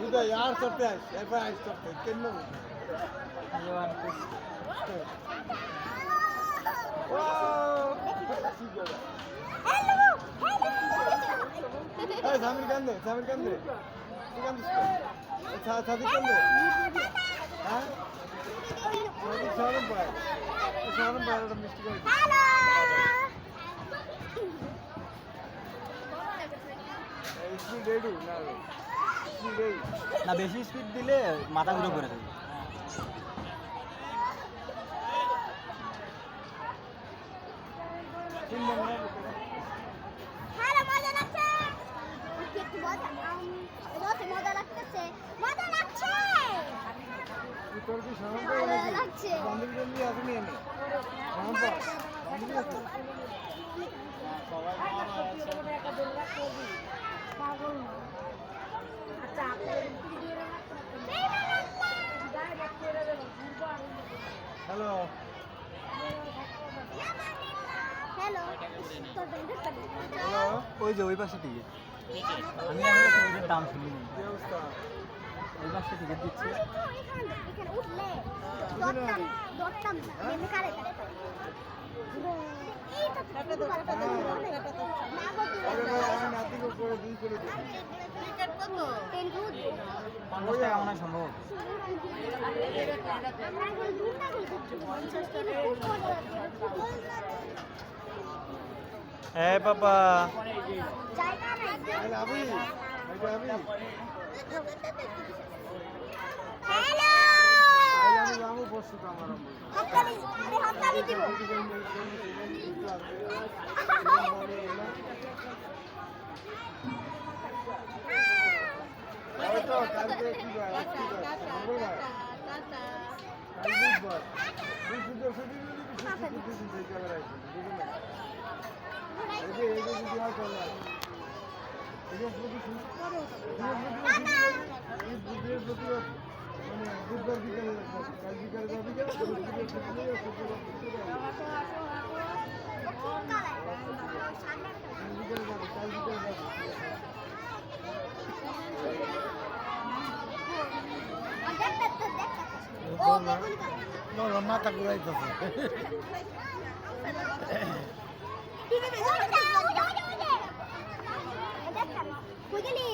Udah, यार surprise, surprise, surprise, kenno. Wow, hello. hey, Samir kande, Sadi kande. Hah? Sarum boy, oda mishti kore. Hello. Speed ready na. Speed ready. না বেশি speed দিলে মাথা ঘুরে পড়ে যাবে। Hello, মজা লাগছে? একটু মজা লাগতেছে। মজা লাগছে। তোর কি সামনে ভালো লাগছে। বান্ধবী জন্য আসেনি এনে বান্ধবী আছে হ্যালো হ্যালো। হ্যালো ওই যে ওই পাশে টিকিট আমি ওদের দাম শুনিনি। কি অবস্থা ওই পাশে টিকিট দিচ্ছে। এখানে উঠলে দরতাম না এমনি কারে আরে ভাই আমি নাতিকে করে দিই করে দিই 50 টাকা মনে হয় সম্ভব। হ্যাঁ বাবা আরে আবি হ্যালো আমি যাবো বসু তো আমার হাততালি দিব তো কালকে কি বার মঙ্গলবার কাল বুধবার বুধবার ছুটি এই জায়গায় এই যে যদি হয় চলে এই যে বৃহস্পতি মানে বুধবার বিকালে কাল বিকালে মাথা ঘুরাইতেছে কই গেলি